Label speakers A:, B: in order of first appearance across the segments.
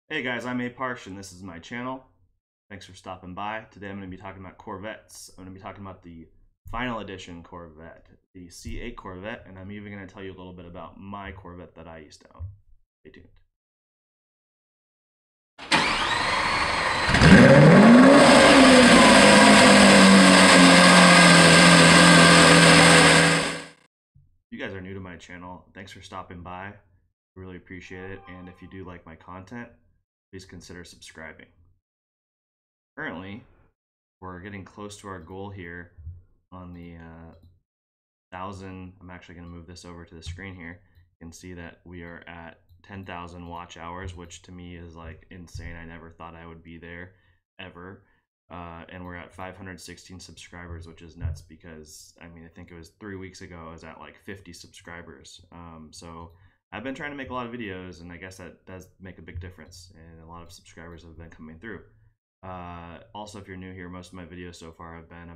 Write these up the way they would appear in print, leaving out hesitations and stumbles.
A: Hey guys, I'm A Parsh and this is my channel. Thanks for stopping by. Today I'm going to be talking about Corvettes. I'm going to be talking about the final edition Corvette, the C8 Corvette, and I'm even going to tell you a little bit about my Corvette that I used to own. Stay tuned. If you guys are new to my channel, thanks for stopping by. I really appreciate it, and if you do like my content, please consider subscribing. Currently, we're getting close to our goal here on the 1,000. I'm actually going to move this over to the screen here. You can see that we are at 10,000 watch hours, which to me is like insane. I never thought I would be there ever. And we're at 516 subscribers, which is nuts because I think it was 3 weeks ago I was at like 50 subscribers. So I've been trying to make a lot of videos, and I guess that does make a big difference, and a lot of subscribers have been coming through. Also, if you're new here, most of my videos so far have been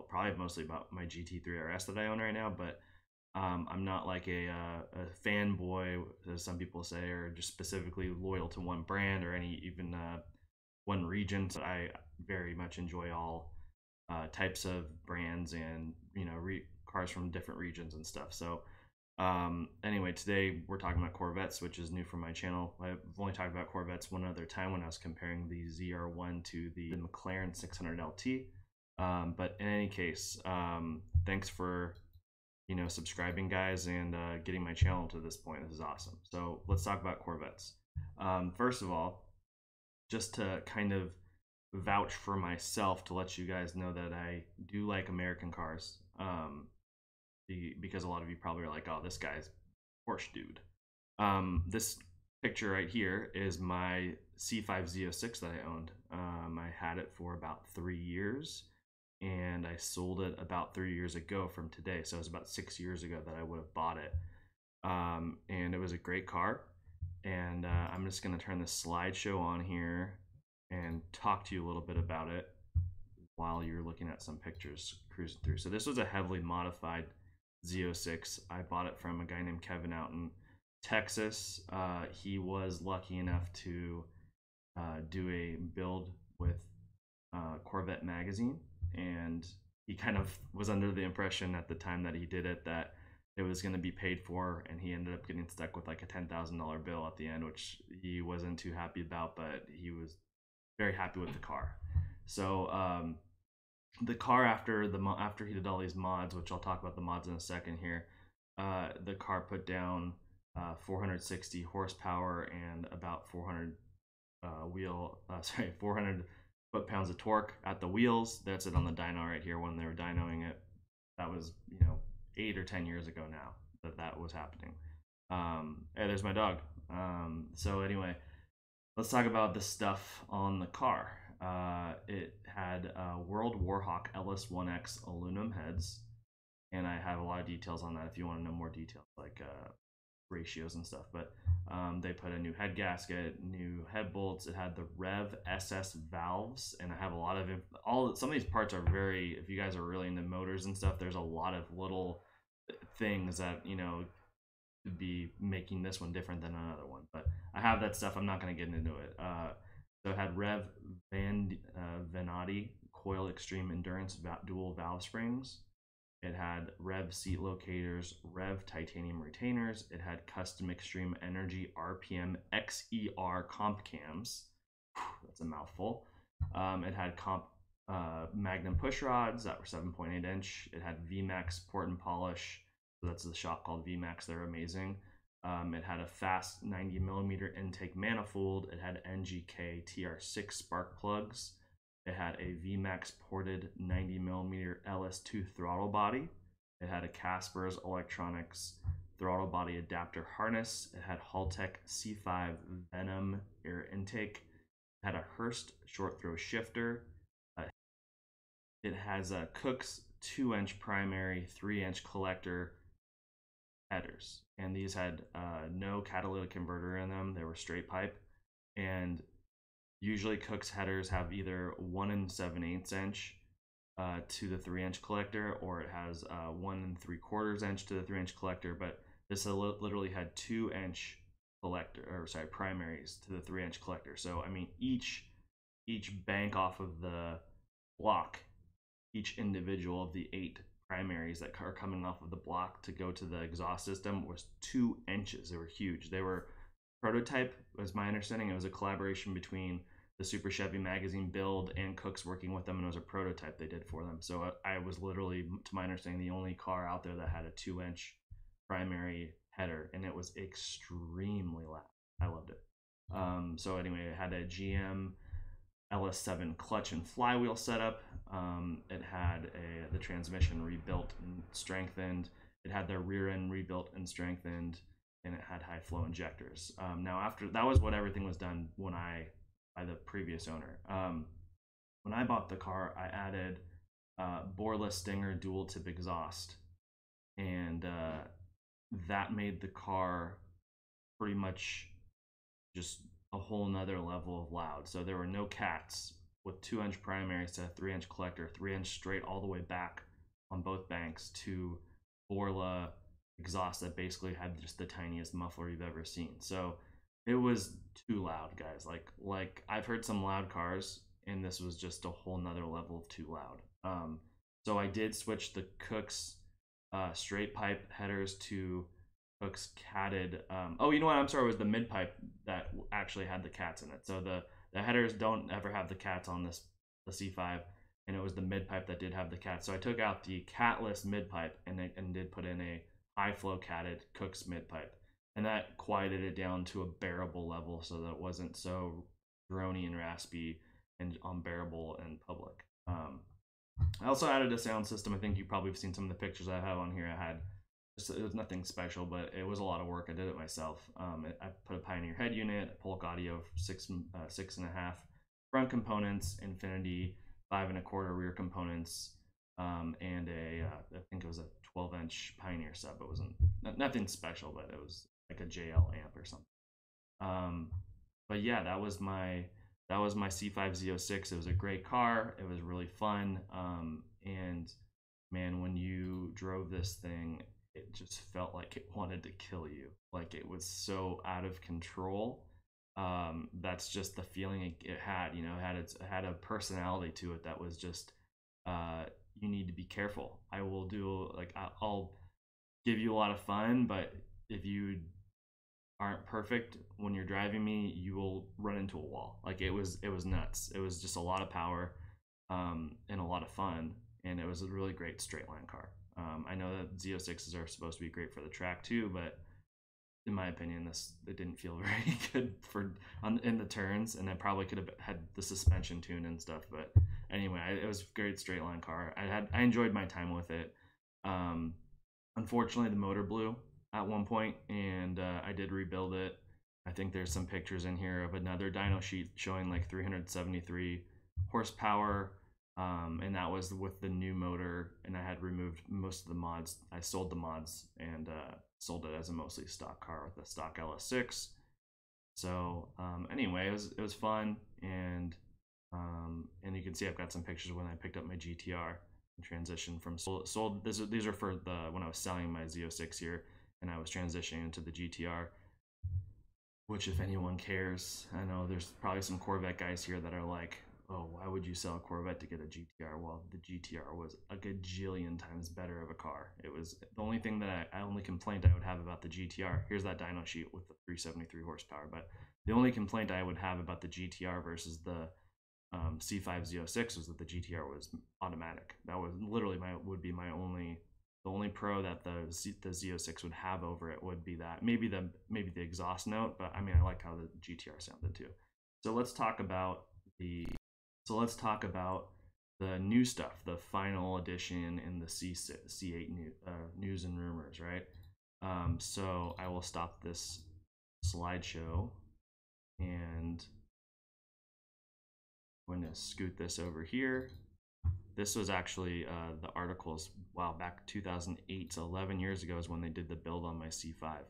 A: probably mostly about my GT3 RS that I own right now, but I'm not like a fanboy, as some people say, or just specifically loyal to one brand or even one region. So I very much enjoy all types of brands and cars from different regions and stuff. So anyway, today we're talking about Corvettes, which is new for my channel. I've only talked about Corvettes one other time when I was comparing the ZR1 to the McLaren 600 LT. But in any case, thanks for subscribing, guys, and getting my channel to this point. This is awesome. So let's talk about Corvettes. First of all, just to kind of vouch for myself, to let you guys know that I do like American cars. Because a lot of you probably are like, oh, this guy's Porsche dude. This picture right here is my C5 Z06 that I owned. I had it for about 3 years, and I sold it about 3 years ago from today. So it was about 6 years ago that I would have bought it. And it was a great car. And I'm just going to turn the slideshow on here and talk to you a little bit about it while you're looking at some pictures cruising through. So this was a heavily modified Z06. I bought it from a guy named Kevin out in Texas. He was lucky enough to do a build with Corvette magazine, and he kind of was under the impression at the time that he did it that it was going to be paid for, and he ended up getting stuck with like a $10,000 bill at the end, which he wasn't too happy about, but he was very happy with the car. So the car, after he did all these mods, which I'll talk about the mods in a second here, the car put down 460 horsepower and about 400 400 foot-pounds of torque at the wheels. That's it on the dyno right here when they were dynoing it. That was 8 or 10 years ago now that was happening. Hey, there's my dog. So anyway, let's talk about the stuff on the car. It had World Warhawk LS1X aluminum heads, and I have a lot of details on that if you want to know more details, like ratios and stuff. But they put a new head gasket, new head bolts. It had the Rev SS valves, and I have a lot of some of these parts are very, if you guys are really into motors and stuff, there's a lot of little things that could be making this one different than another one. But I have that stuff. I'm not going to get into it. So it had Rev Venati Coil Extreme Endurance dual valve springs. It had Rev seat locators, Rev titanium retainers. It had Custom Extreme Energy RPM XER comp cams. That's a mouthful. It had Magnum push rods that were 7.8 inch. It had VMAX port and polish. So that's the shop called VMAX. They're amazing. It had a fast 90mm intake manifold. It had NGK TR6 spark plugs. It had a VMAX ported 90mm LS2 throttle body. It had a Casper's Electronics throttle body adapter harness. It had Haltech C5 Venom air intake. It had a Hurst short throw shifter. It has a Cook's 2-inch primary, 3-inch collector headers, and these had no catalytic converter in them. They were straight pipe, and usually Cook's headers have either 1 7/8 inch to the 3-inch collector, or it has 1 3/4 inch to the 3-inch collector. But this literally had 2-inch collector, or sorry, primaries to the 3-inch collector. So I mean, each bank off of the block, each individual of the 8 primaries that are coming off of the block to go to the exhaust system was 2 inches. They were huge. They were prototype, was my understanding. It was a collaboration between the Super Chevy Magazine build and Cooks working with them, and it was a prototype they did for them. So I was literally, to my understanding, the only car out there that had a 2-inch primary header, and it was extremely loud. I loved it. So anyway, it had a GM LS7 clutch and flywheel setup. It had the transmission rebuilt and strengthened. It had the rear end rebuilt and strengthened, and it had high flow injectors. Now, after that was what everything was done by the previous owner. When I bought the car, I added boreless Stinger dual tip exhaust, and that made the car pretty much just a whole nother level of loud. So there were no cats with 2-inch primaries to a 3-inch collector, 3-inch straight all the way back on both banks to Borla exhaust that basically had just the tiniest muffler you've ever seen. So it was too loud, guys. Like I've heard some loud cars, and this was just a whole nother level of too loud. So I did switch the Cooks straight pipe headers to Cooks catted. Oh, you know what? I'm sorry. It was the mid pipe that actually had the cats in it. So the headers don't ever have the cats on the C5, and it was the mid pipe that did have the cats. So I took out the catless mid pipe and did put in a high flow catted Cooks mid pipe, and that quieted it down to a bearable level so that it wasn't so drony and raspy and unbearable in public. I also added a sound system. I think you probably have seen some of the pictures I have on here. It was nothing special, but it was a lot of work. I did it myself. I put a Pioneer head unit, a Polk Audio 6.5 front components, Infinity 5.25 rear components, and I think it was a 12-inch Pioneer sub. It wasn't nothing special, but it was like a JL amp or something. But yeah, that was my C5 Z06. It was a great car. It was really fun. And man, when you drove this thing, it just felt like it wanted to kill you. Like it was so out of control. That's just the feeling it had. You know, it had a personality to it that was just, you need to be careful. I will do, like, I'll give you a lot of fun, but if you aren't perfect when you're driving me, you will run into a wall. Like it was nuts. It was just a lot of power, and a lot of fun, and it was a really great straight line car. I know that Z06s are supposed to be great for the track too, but in my opinion, it didn't feel very good in the turns, and I probably could have had the suspension tuned and stuff. But anyway, it was a great straight line car. I enjoyed my time with it. Unfortunately, the motor blew at one point, and I did rebuild it. I think there's some pictures in here of another dyno sheet showing like 373 horsepower. And that was with the new motor, and I had removed most of the mods. I sold the mods and sold it as a mostly stock car with a stock LS6. So anyway, it was fun, and you can see I've got some pictures when I picked up my GTR and transitioned from sold. These are for when I was selling my Z06 here, and I was transitioning into the GTR. Which, if anyone cares, I know there's probably some Corvette guys here that are like, oh, why would you sell a Corvette to get a GTR? Well, the GTR was a gajillion times better of a car. It was the only thing that only complaint I would have about the GTR. Here's that dyno sheet with the 373 horsepower. But the only complaint I would have about the GTR versus the C5 Z06 was that the GTR was automatic. That was literally the only pro that the Z06 would have over it would be that. Maybe the exhaust note, but I mean, I like how the GTR sounded too. So let's talk about the new stuff, the final edition in the C8 news and rumors, right? So I will stop this slideshow, and I'm going to scoot this over here. This was actually the articles, wow, back 2008, so 11 years ago is when they did the build on my C5.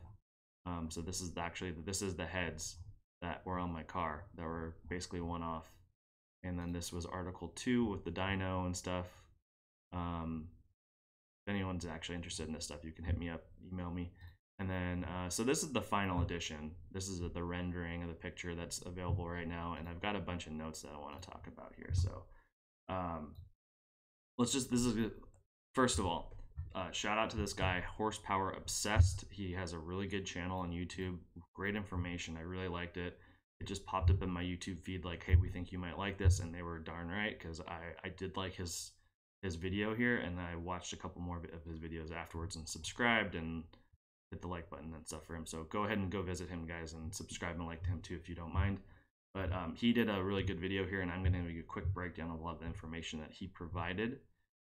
A: So this is the heads that were on my car that were basically one off. And then this was article 2 with the dyno and stuff. If anyone's actually interested in this stuff, you can hit me up, email me. And then, so this is the final edition. This is the rendering of the picture that's available right now. And I've got a bunch of notes that I want to talk about here. So first of all, shout out to this guy, Horsepower Obsessed. He has a really good channel on YouTube. Great information. I really liked it. It just popped up in my YouTube feed like, hey, we think you might like this. And they were darn right, because I did like his video here, and I watched a couple more of his videos afterwards and subscribed and hit the like button and stuff for him. So go ahead and go visit him, guys, and subscribe and like to him too if you don't mind. But he did a really good video here, and I'm going to give you a quick breakdown of a lot of the information that he provided.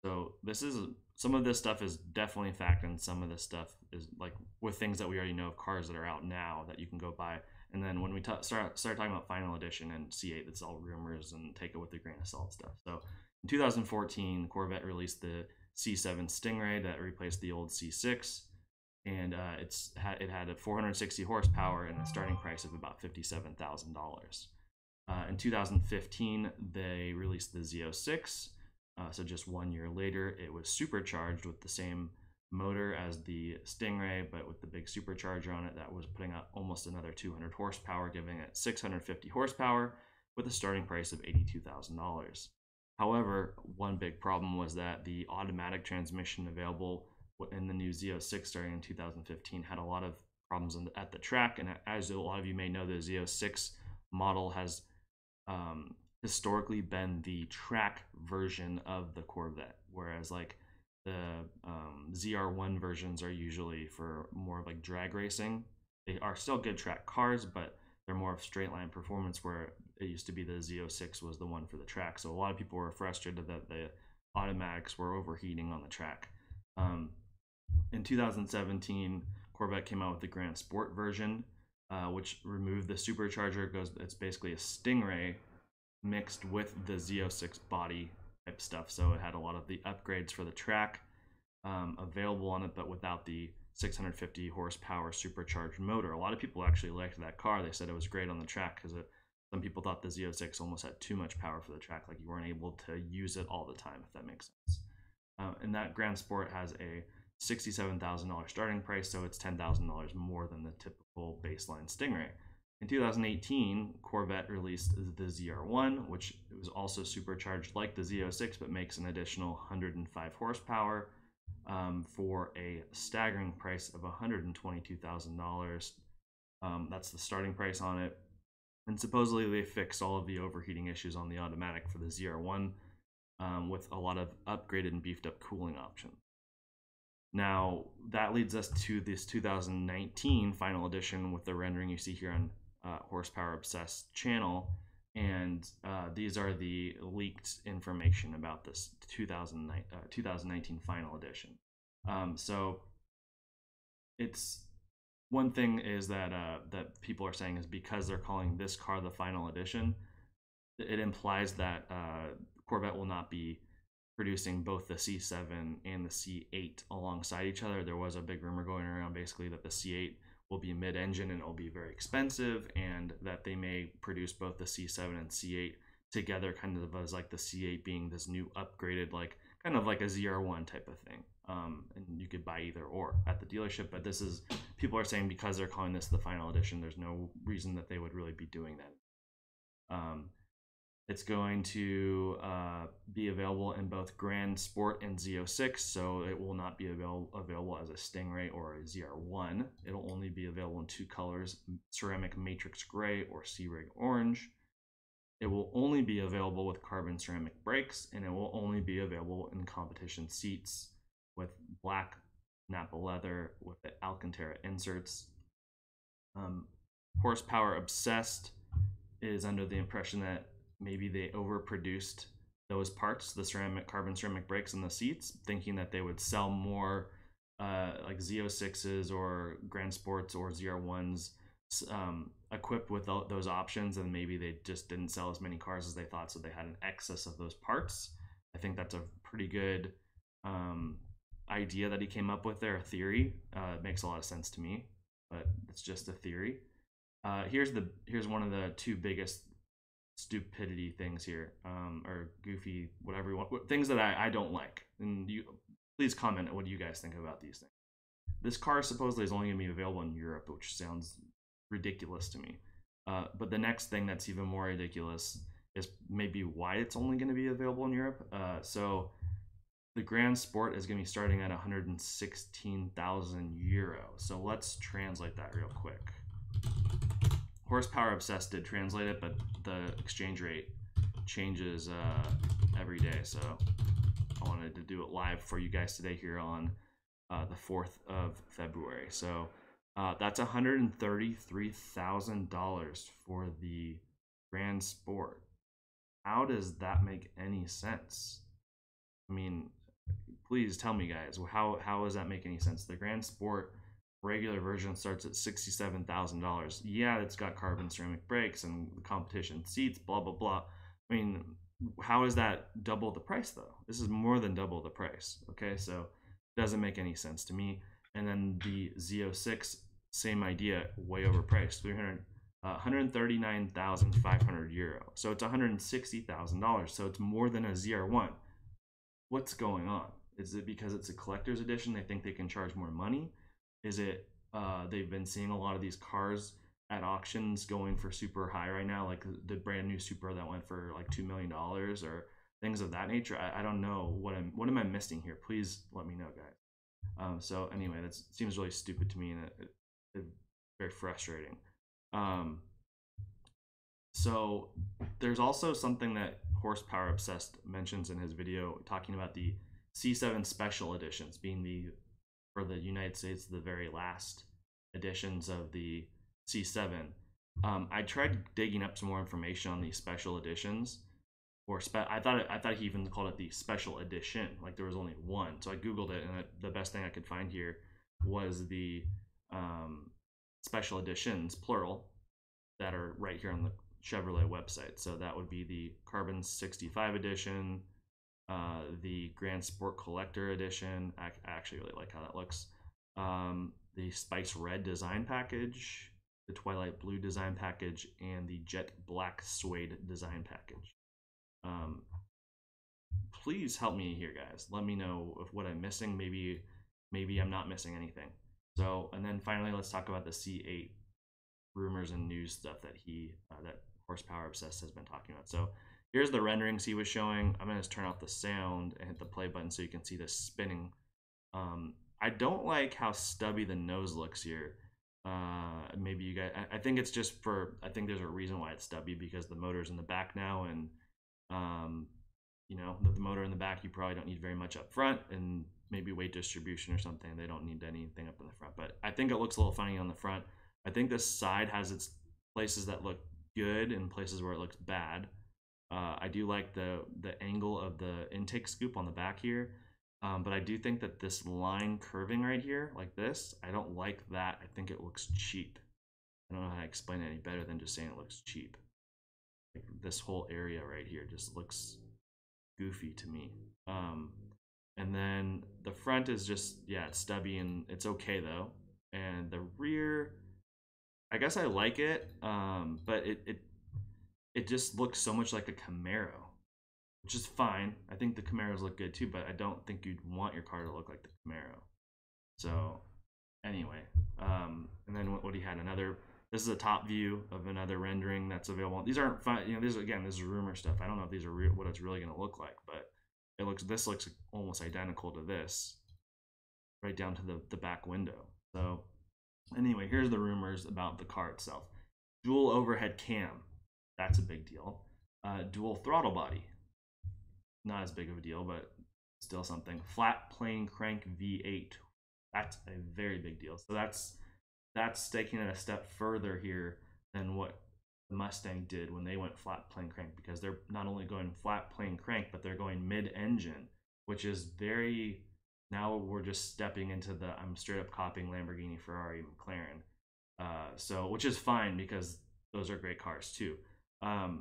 A: So some of this stuff is definitely fact, and some of this stuff is like with things that we already know of cars that are out now that you can go buy. And then when we start talking about final edition and C8, that's all rumors, and take it with a grain of salt stuff. So in 2014, Corvette released the C7 Stingray that replaced the old C6, and it had a 460 horsepower and a starting price of about $57,000. In 2015, they released the Z06. So just 1 year later, it was supercharged with the same motor as the Stingray, but with the big supercharger on it that was putting out almost another 200 horsepower, giving it 650 horsepower with a starting price of $82,000. However, one big problem was that the automatic transmission available in the new Z06 starting in 2015 had a lot of problems at the track. And as a lot of you may know, the Z06 model has historically been the track version of the Corvette, whereas like the ZR1 versions are usually for more of like drag racing. They are still good track cars, but they're more of straight line performance, where it used to be the Z06 was the one for the track. So a lot of people were frustrated that the automatics were overheating on the track. In 2017, Corvette came out with the Grand Sport version, which removed the supercharger. It's basically a Stingray mixed with the Z06 body type stuff. So it had a lot of the upgrades for the track available on it, but without the 650 horsepower supercharged motor. A lot of people actually liked that car. They said it was great on the track because some people thought the Z06 almost had too much power for the track, like you weren't able to use it all the time, if that makes sense. And that Grand Sport has a $67,000 starting price, so it's $10,000 more than the typical baseline Stingray. In 2018, Corvette released the ZR1, which was also supercharged like the Z06, but makes an additional 105 horsepower for a staggering price of $122,000. That's the starting price on it. And supposedly they fixed all of the overheating issues on the automatic for the ZR1 with a lot of upgraded and beefed up cooling options. Now, that leads us to this 2019 final edition with the rendering you see here on Horsepower Obsessed channel, and these are the leaked information about this 2019 final edition. So it's one thing is that that people are saying is because they're calling this car the final edition, it implies that Corvette will not be producing both the C7 and the C8 alongside each other. There was a big rumor going around basically that the C8 will be mid-engine and it will be very expensive, and that they may produce both the C7 and C8 together, kind of as like the C8 being this new upgraded, like kind of like a ZR1 type of thing. And you could buy either or at the dealership, but this is, people are saying because they're calling this the final edition, there's no reason that they would really be doing that. It's going to be available in both Grand Sport and Z06, so it will not be available as a Stingray or a ZR1. It'll only be available in two colors, ceramic matrix gray or sea rig orange. It will only be available with carbon ceramic brakes, and it will only be available in competition seats with black Napa leather with the Alcantara inserts. Horsepower Obsessed is under the impression that maybe they overproduced those parts, the carbon ceramic brakes and the seats, thinking that they would sell more like Z06s or Grand Sports or ZR1s equipped with those options, and maybe they just didn't sell as many cars as they thought, so they had an excess of those parts. I think that's a pretty good idea that he came up with there, a theory. It makes a lot of sense to me, but it's just a theory. Here's one of the two biggest stupidity things here, or goofy, whatever you want, things that I don't like, and you please comment what do you guys think about these things. This car supposedly is only going to be available in Europe, which sounds ridiculous to me. But the next thing that's even more ridiculous is maybe why it's only going to be available in Europe. So the Grand Sport is going to be starting at 116,000 euro. So let's translate that real quick. Horsepower Obsessed did translate it, but the exchange rate changes every day. So I wanted to do it live for you guys today here on the 4th of February. So that's $133,000 for the Grand Sport. How does that make any sense? I mean, please tell me, guys, how does that make any sense? The Grand Sport regular version starts at $67,000. Yeah, it's got carbon ceramic brakes and the competition seats, blah, blah, blah. I mean, how is that double the price, though? This is more than double the price, okay? So it doesn't make any sense to me. And then the Z06, same idea, way overpriced, 139,500 euro. So it's $160,000. So it's more than a ZR1. What's going on? Is it because it's a collector's edition? They think they can charge more money? Is it they've been seeing a lot of these cars at auctions going for super high right now, like the brand new Supra that went for like $2 million or things of that nature? I don't know what am I missing here? Please let me know, guys. So anyway, that seems really stupid to me, and it's very frustrating. So there's also something that Horsepower Obsessed mentions in his video, talking about the C7 special editions being for the United States, the very last editions of the C7. I tried digging up some more information on these special editions, or I thought he even called it the special edition, like there was only one. So I googled it, and the best thing I could find here was the special editions, plural, that are right here on the Chevrolet website. So that would be the Carbon 65 edition, the Grand Sport Collector edition. I actually really like how that looks. The Spice Red design package, the Twilight Blue design package, and the Jet Black Suede design package. Please help me here, guys. Let me know if what I'm missing. Maybe I'm not missing anything. So, and then finally, let's talk about the C8 rumors and news stuff that that Horsepower Obsessed has been talking about. So here's the renderings he was showing. I'm gonna just turn off the sound and hit the play button so you can see this spinning. I don't like how stubby the nose looks here. Maybe you guys, I think it's just I think there's a reason why it's stubby, because the motor's in the back now, and you know, the motor in the back, you probably don't need very much up front, and maybe weight distribution or something, they don't need anything up in the front. But I think it looks a little funny on the front. I think this side has its places that look good and places where it looks bad. I do like the angle of the intake scoop on the back here, but I do think that this line curving right here, like this, I don't like that. I think it looks cheap. I don't know how to explain it any better than just saying it looks cheap. Like this whole area right here just looks goofy to me. And then the front is just, yeah, it's stubby, and it's okay though. And the rear, I guess I like it, but it just looks so much like a Camaro, which is fine. I think the Camaros look good too, but I don't think you'd want your car to look like the Camaro. So anyway, and then what he had, this is a top view of another rendering that's available. These aren't fun, you know, this is rumor stuff. I don't know if these are what it's really going to look like, but this looks almost identical to this, right down to the back window. So anyway, here's the rumors about the car itself. Dual overhead cam, that's a big deal. Dual throttle body, not as big of a deal, but still something. Flat plane crank V8, that's a very big deal. So that's taking it a step further here than what the Mustang did when they went flat plane crank, because they're not only going flat plane crank, but they're going mid-engine, which is very, now we're just stepping into I'm straight up copying Lamborghini, Ferrari, McLaren. So, which is fine, because those are great cars too. I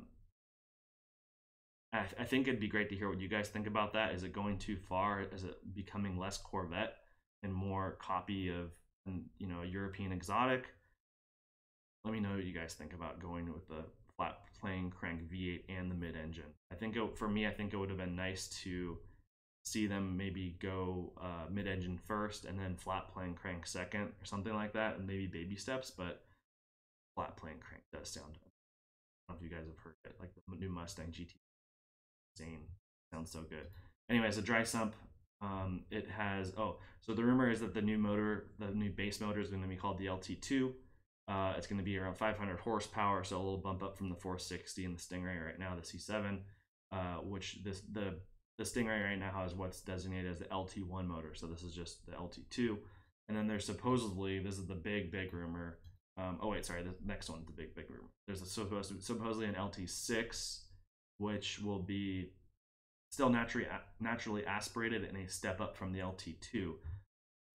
A: think it'd be great to hear what you guys think about that. Is it going too far? Is it becoming less Corvette and more copy of, you know, a European exotic? Let me know what you guys think about going with the flat plane crank V8 and the mid-engine. I think for me, I think it would have been nice to see them maybe go mid-engine first and then flat plane crank second or something like that, and maybe baby steps. But flat plane crank does sound, I don't know if you guys have heard it, like the new Mustang GT Zane sounds so good. Anyways, a dry sump. It has, so the rumor is that the new motor, the new base motor, is going to be called the LT2. It's going to be around 500 horsepower, so a little bump up from the 460 and the Stingray right now, the C7, which the Stingray right now has what's designated as the LT1 motor, so this is just the LT2. And then there's supposedly, this is the big rumor. The next one's the big rumor. There's supposedly an LT6, which will be still naturally aspirated and a step up from the LT2.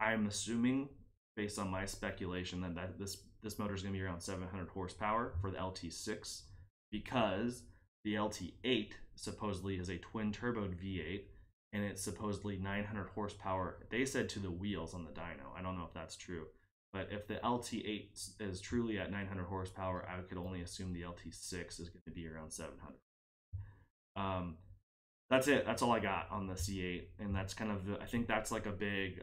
A: I'm assuming, based on my speculation, that this motor is going to be around 700 horsepower for the LT6, because the LT8 supposedly is a twin turboed V8 and it's supposedly 900 horsepower. They said to the wheels on the dyno. I don't know if that's true, but if the LT8 is truly at 900 horsepower, I could only assume the LT6 is going to be around 700. That's it. That's all I got on the C8, and that's kind of I think that's like a big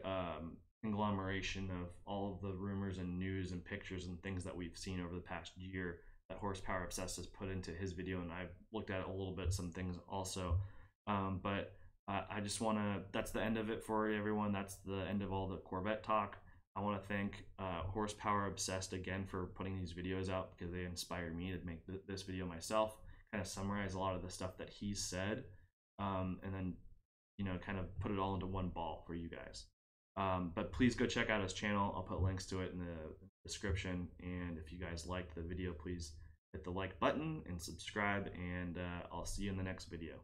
A: conglomeration of all of the rumors and news and pictures and things that we've seen over the past year that Horsepower Obsessed has put into his video, and I've looked at a little bit, some things also. But I just want to, that's the end of it for everyone. That's the end of all the Corvette talk. I want to thank Horsepower Obsessed again for putting these videos out, because they inspired me to make this video myself, kind of summarize a lot of the stuff that he said, and then, you know, kind of put it all into one ball for you guys. But please go check out his channel. I'll put links to it in the description. And if you guys liked the video, please hit the like button and subscribe, and I'll see you in the next video.